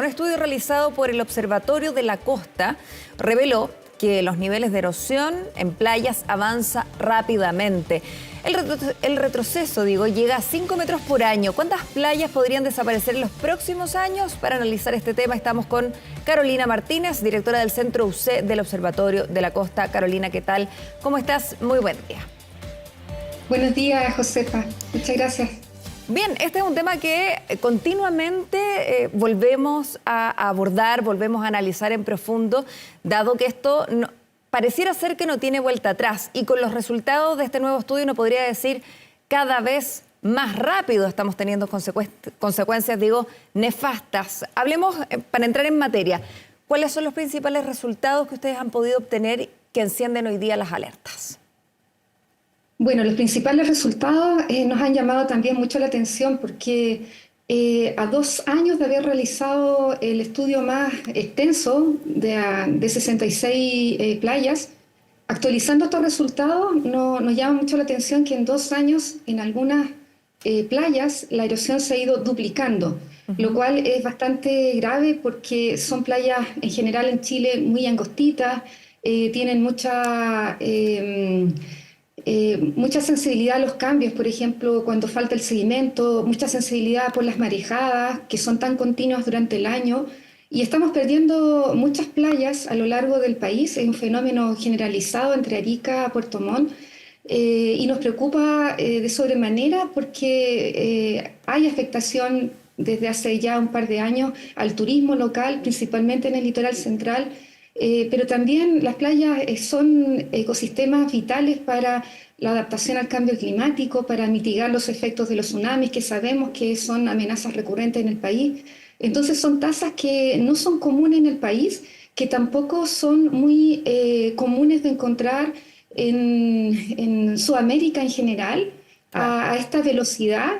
estudio realizado por el Observatorio de la Costa reveló que los niveles de erosión en playas avanza rápidamente. El retroceso, llega a 5 metros por año. ¿Cuántas playas podrían desaparecer en los próximos años? Para analizar este tema estamos con Carolina Martínez, directora del Centro UC del Observatorio de la Costa. Carolina, ¿qué tal? ¿Cómo estás? Muy buen día. Buenos días, Josefa. Muchas gracias. Bien, este es un tema que continuamente volvemos a abordar, volvemos a analizar en profundo, dado que esto pareciera ser que no tiene vuelta atrás. Y con los resultados de este nuevo estudio uno podría decir cada vez más rápido estamos teniendo consecuencias, nefastas. Hablemos, para entrar en materia, ¿cuáles son los principales resultados que ustedes han podido obtener que encienden hoy día las alertas? Bueno, los principales resultados nos han llamado también mucho la atención porque a 2 años de haber realizado el estudio más extenso de 66 playas, actualizando estos resultados nos llama mucho la atención que en 2 años en algunas playas la erosión se ha ido duplicando, lo cual es bastante grave porque son playas en general en Chile muy angostitas, tienen mucha sensibilidad a los cambios, por ejemplo, cuando falta el sedimento, mucha sensibilidad por las marejadas, que son tan continuas durante el año, y estamos perdiendo muchas playas a lo largo del país. Es un fenómeno generalizado entre Arica y Puerto Montt, y nos preocupa de sobremanera porque hay afectación desde hace ya un par de años al turismo local, principalmente en el litoral central, pero también las playas son ecosistemas vitales para la adaptación al cambio climático, para mitigar los efectos de los tsunamis, que sabemos que son amenazas recurrentes en el país. Entonces son tasas que no son comunes en el país, que tampoco son muy comunes de encontrar en Sudamérica en general, a esta velocidad,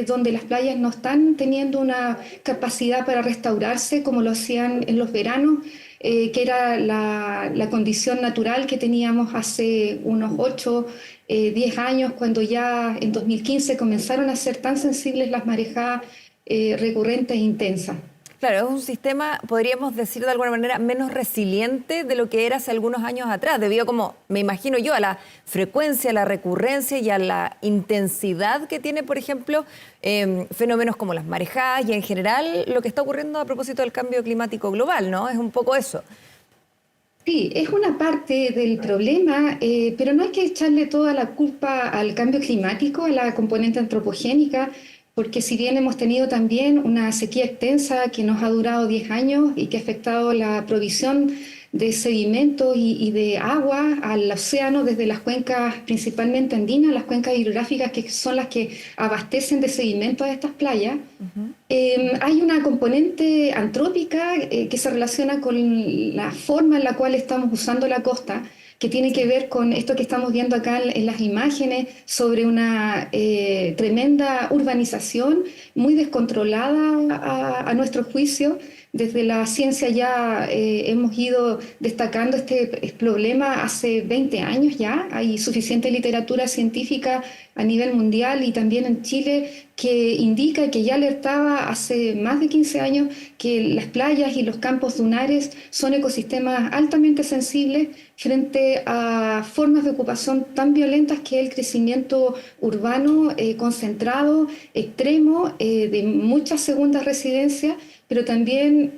donde las playas no están teniendo una capacidad para restaurarse como lo hacían en los veranos, que era la condición natural que teníamos hace unos 8, 10 años, cuando ya en 2015 comenzaron a ser tan sensibles las marejadas recurrentes e intensas. Claro, es un sistema, podríamos decir de alguna manera, menos resiliente de lo que era hace algunos años atrás, debido, como me imagino yo, a la frecuencia, a la recurrencia y a la intensidad que tiene, por ejemplo, fenómenos como las marejadas y en general lo que está ocurriendo a propósito del cambio climático global, ¿no? Es un poco eso. Sí, es una parte del problema, pero no hay que echarle toda la culpa al cambio climático, a la componente antropogénica, porque si bien hemos tenido también una sequía extensa que nos ha durado 10 años y que ha afectado la provisión de sedimentos y de agua al océano desde las cuencas principalmente andinas, las cuencas hidrográficas que son las que abastecen de sedimentos a estas playas, hay una componente antrópica que se relaciona con la forma en la cual estamos usando la costa, que tiene que ver con esto que estamos viendo acá en las imágenes sobre una tremenda urbanización muy descontrolada a nuestro juicio. Desde la ciencia ya hemos ido destacando este problema hace 20 años ya. Hay suficiente literatura científica a nivel mundial y también en Chile que indica, que ya alertaba hace más de 15 años, que las playas y los campos dunares son ecosistemas altamente sensibles frente a formas de ocupación tan violentas que el crecimiento urbano concentrado, extremo, de muchas segundas residencias, pero también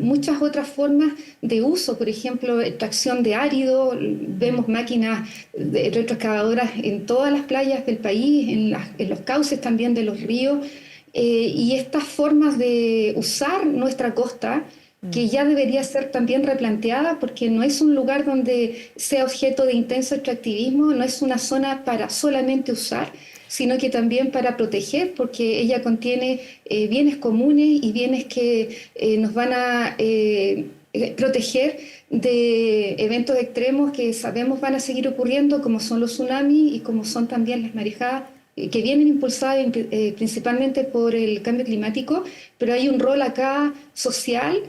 muchas otras formas de uso, por ejemplo, extracción de árido. Vemos máquinas retroexcavadoras en todas las playas del país, en los cauces también de los ríos, y estas formas de usar nuestra costa, que ya debería ser también replanteada, porque no es un lugar donde sea objeto de intenso extractivismo, no es una zona para solamente usar, sino que también para proteger, porque ella contiene bienes comunes y bienes que nos van a proteger de eventos extremos que sabemos van a seguir ocurriendo, como son los tsunamis y como son también las marejadas, que vienen impulsadas principalmente por el cambio climático, pero hay un rol acá social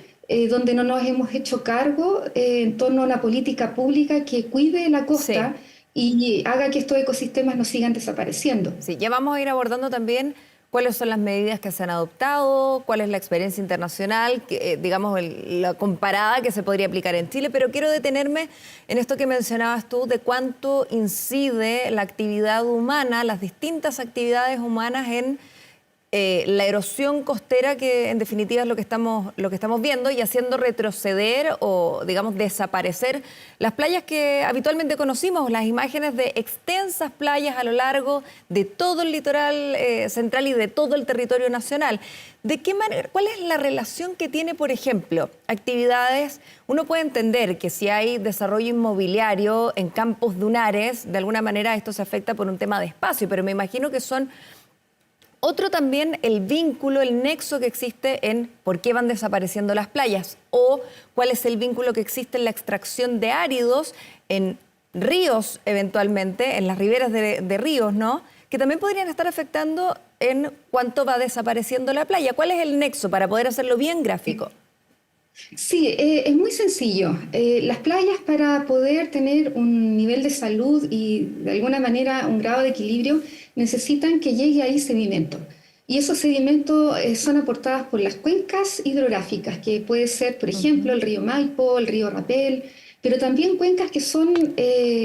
donde no nos hemos hecho cargo en torno a una política pública que cuide la costa. Sí. Y haga que estos ecosistemas no sigan desapareciendo. Sí, ya vamos a ir abordando también ¿Cuáles son las medidas que se han adoptado? ¿Cuál es la experiencia internacional, digamos, la comparada que se podría aplicar en Chile? Pero quiero detenerme en esto que mencionabas tú, de cuánto incide la actividad humana, las distintas actividades humanas en la erosión costera, que en definitiva es lo que estamos viendo, y haciendo retroceder o, digamos, desaparecer las playas que habitualmente conocimos, las imágenes de extensas playas a lo largo de todo el litoral central y de todo el territorio nacional. ¿De qué manera, cuál es la relación que tiene, por ejemplo, actividades? Uno puede entender que si hay desarrollo inmobiliario en campos dunares, de alguna manera esto se afecta por un tema de espacio, pero me imagino que son otro también el vínculo, el nexo que existe en por qué van desapareciendo las playas, o cuál es el vínculo que existe en la extracción de áridos en ríos, eventualmente, en las riberas de ríos, ¿no? Que también podrían estar afectando en cuánto va desapareciendo la playa. ¿Cuál es el nexo para poder hacerlo bien gráfico? Sí, es muy sencillo. Las playas, para poder tener un nivel de salud y de alguna manera un grado de equilibrio, necesitan que llegue ahí sedimento. Y esos sedimentos son aportados por las cuencas hidrográficas, que puede ser, por ejemplo, el río Maipo, el río Rapel, pero también cuencas que son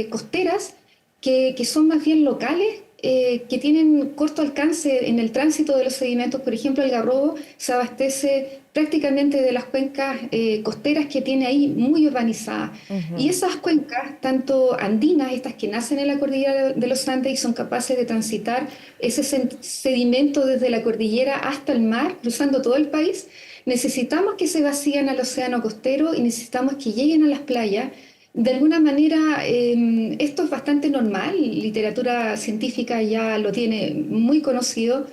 costeras, que son más bien locales, que tienen corto alcance en el tránsito de los sedimentos. Por ejemplo, el Garrobo se abastece prácticamente de las cuencas costeras que tiene ahí muy urbanizadas. Y esas cuencas, tanto andinas, estas que nacen en la cordillera de los Andes y son capaces de transitar ese sedimento desde la cordillera hasta el mar, cruzando todo el país, necesitamos que se vacíen al océano costero y necesitamos que lleguen a las playas. De alguna manera, esto es bastante normal, literatura científica ya lo tiene muy conocido.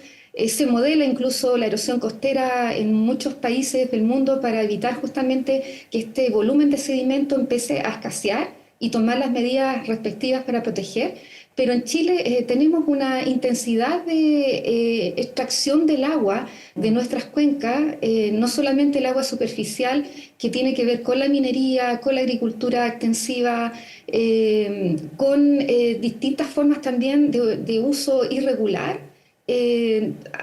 Se modela incluso la erosión costera en muchos países del mundo para evitar justamente que este volumen de sedimento empiece a escasear y tomar las medidas respectivas para proteger. Pero en Chile tenemos una intensidad de extracción del agua de nuestras cuencas, no solamente el agua superficial, que tiene que ver con la minería, con la agricultura extensiva, con distintas formas también de uso irregular,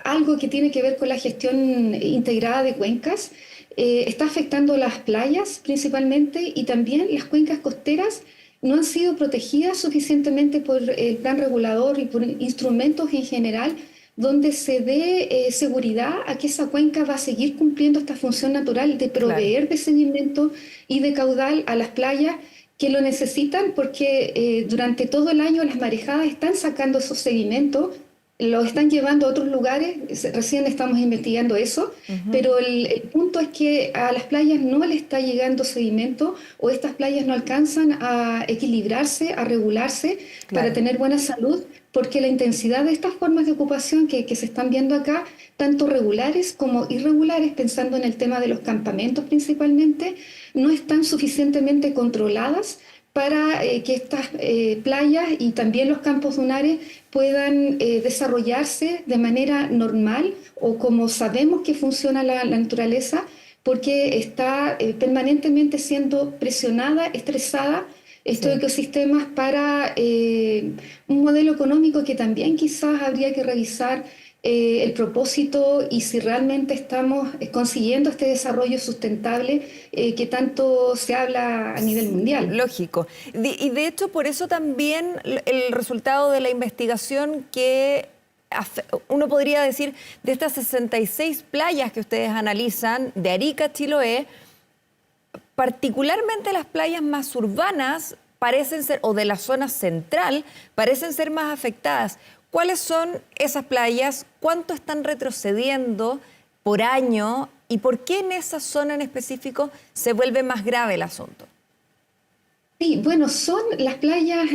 algo que tiene que ver con la gestión integrada de cuencas, está afectando las playas principalmente, y también las cuencas costeras no han sido protegidas suficientemente por el plan regulador y por instrumentos en general, donde se dé seguridad a que esa cuenca va a seguir cumpliendo esta función natural de proveer de sedimento y de caudal a las playas que lo necesitan, porque durante todo el año las marejadas están sacando esos sedimentos, los están llevando a otros lugares. Recién estamos investigando eso, pero el punto es que a las playas no le está llegando sedimento, o estas playas no alcanzan a equilibrarse, a regularse para tener buena salud, porque la intensidad de estas formas de ocupación que se están viendo acá, tanto regulares como irregulares, pensando en el tema de los campamentos principalmente, no están suficientemente controladas para que estas playas y también los campos dunares puedan desarrollarse de manera normal, o como sabemos que funciona la naturaleza, porque está permanentemente siendo presionada, estresada estos ecosistemas para un modelo económico que también quizás habría que revisar el propósito y si realmente estamos consiguiendo este desarrollo sustentable que tanto se habla a nivel mundial. Lógico. Y de hecho, por eso también el resultado de la investigación que uno podría decir de estas 66 playas que ustedes analizan, de Arica a Chiloé, particularmente las playas más urbanas parecen ser, o de la zona central, parecen ser más afectadas. ¿Cuáles son esas playas? ¿Cuánto están retrocediendo por año? ¿Y por qué en esa zona en específico se vuelve más grave el asunto? Sí, bueno, son las playas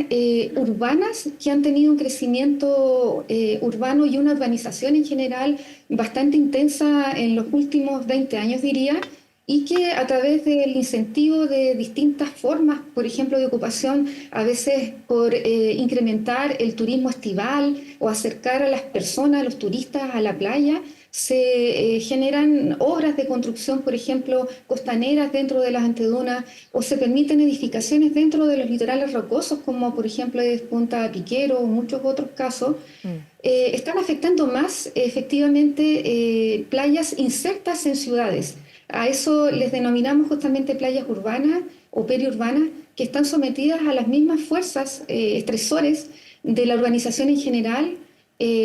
urbanas que han tenido un crecimiento urbano y una urbanización en general bastante intensa en los últimos 20 años, diría, y que a través del incentivo de distintas formas, por ejemplo, de ocupación, a veces por incrementar el turismo estival o acercar a las personas, a los turistas a la playa, se generan obras de construcción, por ejemplo, costaneras dentro de las antedunas, o se permiten edificaciones dentro de los litorales rocosos, como por ejemplo es Punta Piquero o muchos otros casos, están afectando más efectivamente playas insertas en ciudades. A eso les denominamos justamente playas urbanas o periurbanas, que están sometidas a las mismas fuerzas, estresores de la urbanización en general,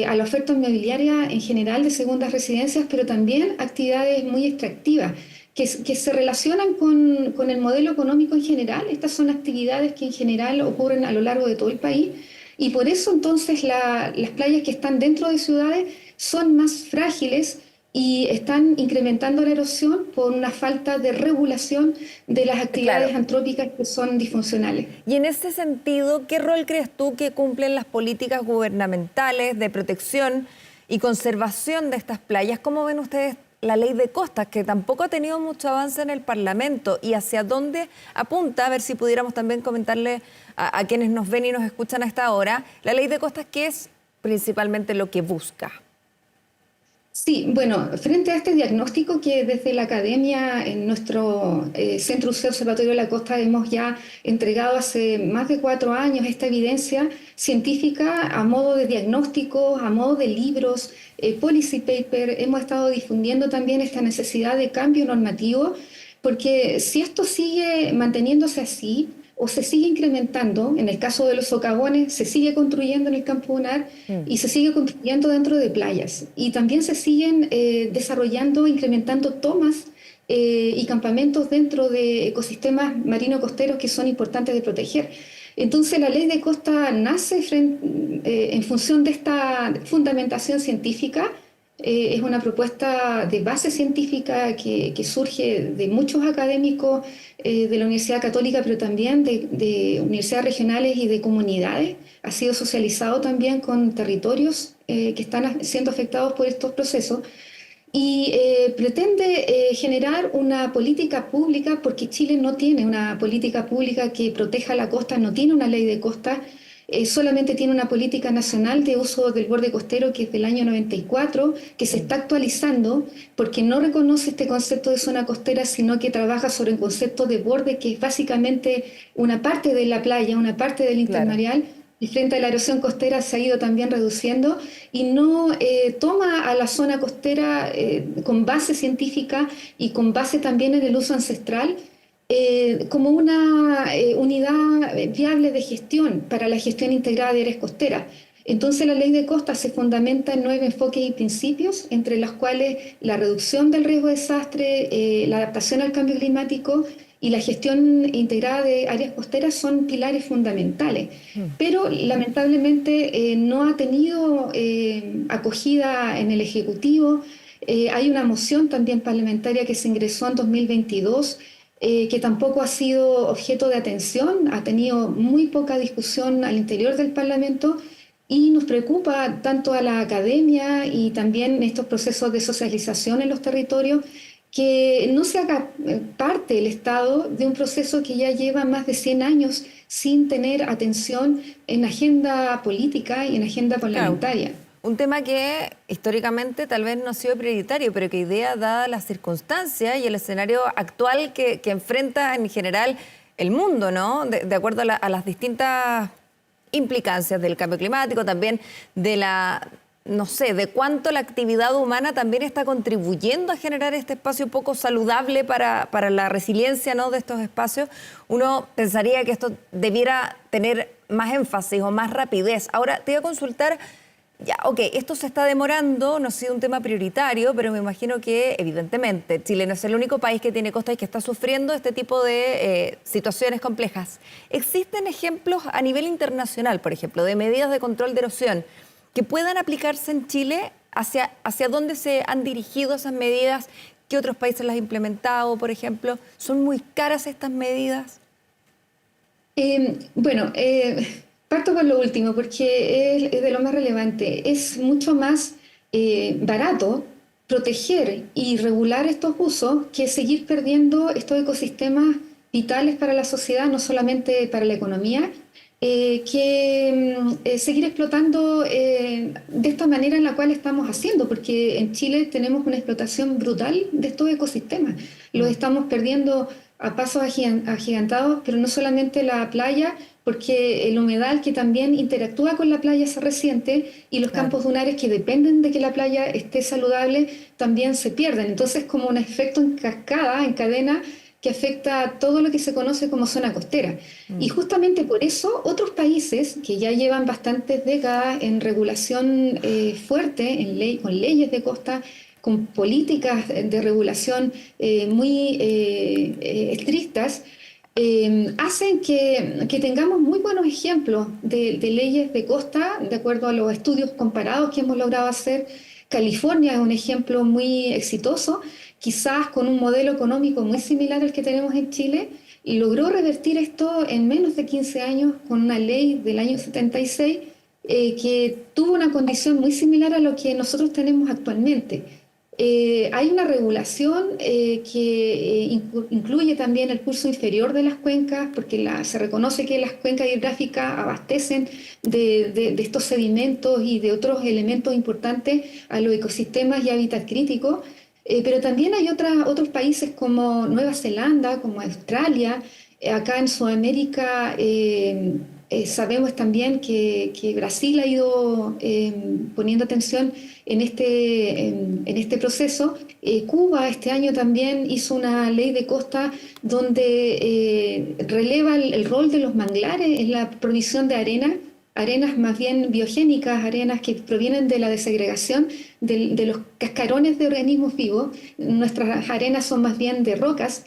a la oferta inmobiliaria en general de segundas residencias, pero también actividades muy extractivas que se relacionan con el modelo económico en general. Estas son actividades que en general ocurren a lo largo de todo el país, y por eso entonces las playas que están dentro de ciudades son más frágiles y están incrementando la erosión por una falta de regulación de las Claro. actividades antrópicas que son disfuncionales. Y en ese sentido, ¿qué rol crees tú que cumplen las políticas gubernamentales de protección y conservación de estas playas? ¿Cómo ven ustedes la ley de costas, que tampoco ha tenido mucho avance en el Parlamento, y hacia dónde apunta? A ver si pudiéramos también comentarle a quienes nos ven y nos escuchan a esta hora, la ley de costas, ¿qué es principalmente lo que busca? Sí, bueno, frente a este diagnóstico que desde la academia en nuestro Centro UC Observatorio de la Costa hemos ya entregado hace más de 4 años, esta evidencia científica a modo de diagnóstico, a modo de libros, policy paper, hemos estado difundiendo también esta necesidad de cambio normativo, porque si esto sigue manteniéndose así, o se sigue incrementando, en el caso de los socavones, se sigue construyendo en el campo dunar y se sigue construyendo dentro de playas. Y también se siguen desarrollando, incrementando tomas y campamentos dentro de ecosistemas marino-costeros que son importantes de proteger. Entonces, la ley de costa nace en función de esta fundamentación científica. Es una propuesta de base científica que surge de muchos académicos de la Universidad Católica, pero también de universidades regionales y de comunidades. Ha sido socializado también con territorios que están siendo afectados por estos procesos, y pretende generar una política pública, porque Chile no tiene una política pública que proteja la costa, no tiene una ley de costa. Solamente tiene una política nacional de uso del borde costero que es del año 94, que se está actualizando porque no reconoce este concepto de zona costera, sino que trabaja sobre el concepto de borde, que es básicamente una parte de la playa, una parte del Claro. intermareal, y frente a la erosión costera se ha ido también reduciendo, y no toma a la zona costera con base científica y con base también en el uso ancestral, como una unidad viable de gestión para la gestión integrada de áreas costeras. Entonces, la ley de costas se fundamenta en 9 enfoques y principios, entre los cuales la reducción del riesgo de desastre, la adaptación al cambio climático y la gestión integrada de áreas costeras son pilares fundamentales. Pero lamentablemente no ha tenido acogida en el Ejecutivo. Hay una moción también parlamentaria que se ingresó en 2022, que tampoco ha sido objeto de atención, ha tenido muy poca discusión al interior del Parlamento, y nos preocupa tanto a la academia y también estos procesos de socialización en los territorios, que no se haga parte el Estado de un proceso que ya lleva más de 100 años sin tener atención en agenda política y en agenda Claro. parlamentaria. Un tema que históricamente tal vez no ha sido prioritario, pero que hoy día, dadas las circunstancias y el escenario actual que enfrenta en general el mundo, ¿no? De acuerdo a las distintas implicancias del cambio climático, también de la, no sé, de cuánto la actividad humana también está contribuyendo a generar este espacio poco saludable para la resiliencia, ¿no?, de estos espacios. Uno pensaría que esto debiera tener más énfasis o más rapidez. Ahora, te voy a consultar. Ya, ok, esto se está demorando, no ha sido un tema prioritario, pero me imagino que evidentemente Chile no es el único país que tiene costa y que está sufriendo este tipo de situaciones complejas. ¿Existen ejemplos a nivel internacional, por ejemplo, de medidas de control de erosión que puedan aplicarse en Chile? ¿Hacia dónde se han dirigido esas medidas? ¿Qué otros países las han implementado, por ejemplo? ¿Son muy caras estas medidas? Bueno, parto por lo último, porque es de lo más relevante. Es mucho más barato proteger y regular estos usos que seguir perdiendo estos ecosistemas vitales para la sociedad, no solamente para la economía, seguir explotando de esta manera en la cual estamos haciendo, porque en Chile tenemos una explotación brutal de estos ecosistemas. Los estamos perdiendo a pasos agigantados, pero no solamente la playa, porque el humedal que también interactúa con la playa se resiente y los Claro. campos dunares que dependen de que la playa esté saludable también se pierden. Entonces, como un efecto en cascada, en cadena, que afecta a todo lo que se conoce como zona costera. Y justamente por eso otros países que ya llevan bastantes décadas en regulación fuerte, con leyes de costa, con políticas de regulación muy estrictas, hacen que tengamos muy buenos ejemplos de leyes de costa, de acuerdo a los estudios comparados que hemos logrado hacer. California es un ejemplo muy exitoso, quizás con un modelo económico muy similar al que tenemos en Chile, y logró revertir esto en menos de 15 años con una ley del año 76 que tuvo una condición muy similar a lo que nosotros tenemos actualmente. Hay una regulación que incluye también el curso inferior de las cuencas, porque se reconoce que las cuencas hidrográficas abastecen de estos sedimentos y de otros elementos importantes a los ecosistemas y hábitat críticos. Pero también hay otros países como Nueva Zelanda, como Australia. Acá en Sudamérica sabemos también que Brasil ha ido poniendo atención en este proceso. Cuba este año también hizo una ley de costa donde releva el rol de los manglares en la provisión de arenas más bien biogénicas, arenas que provienen de la desegregación de los cascarones de organismos vivos. Nuestras arenas son más bien de rocas,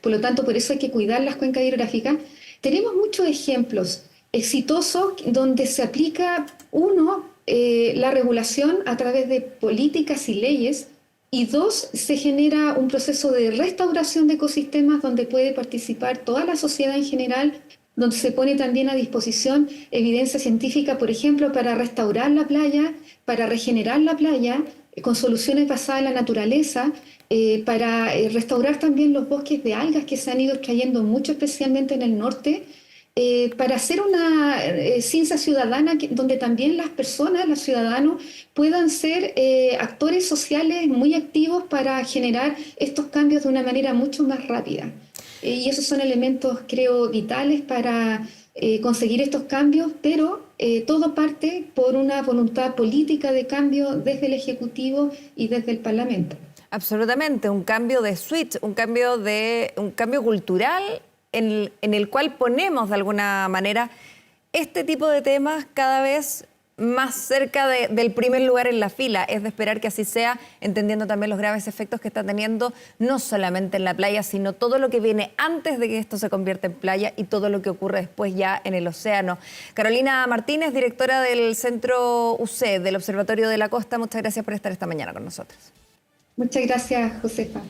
por lo tanto por eso hay que cuidar las cuencas hidrográficas. Tenemos muchos ejemplos exitosos donde se aplica, uno, la regulación a través de políticas y leyes, y dos, se genera un proceso de restauración de ecosistemas donde puede participar toda la sociedad en general, donde se pone también a disposición evidencia científica, por ejemplo, para restaurar la playa, para regenerar la playa, con soluciones basadas en la naturaleza, para restaurar también los bosques de algas que se han ido extrayendo mucho, especialmente en el norte, para hacer una ciencia ciudadana donde también las personas, los ciudadanos, puedan ser actores sociales muy activos para generar estos cambios de una manera mucho más rápida. Y esos son elementos, creo, vitales para conseguir estos cambios, pero todo parte por una voluntad política de cambio desde el Ejecutivo y desde el Parlamento. Absolutamente, un cambio de switch, un cambio cultural en el cual ponemos de alguna manera este tipo de temas cada vez más cerca del primer lugar en la fila. Es de esperar que así sea, entendiendo también los graves efectos que está teniendo, no solamente en la playa, sino todo lo que viene antes de que esto se convierta en playa y todo lo que ocurre después ya en el océano. Carolina Martínez, directora del Centro UC, del Observatorio de la Costa, muchas gracias por estar esta mañana con nosotros. Muchas gracias, Josefa.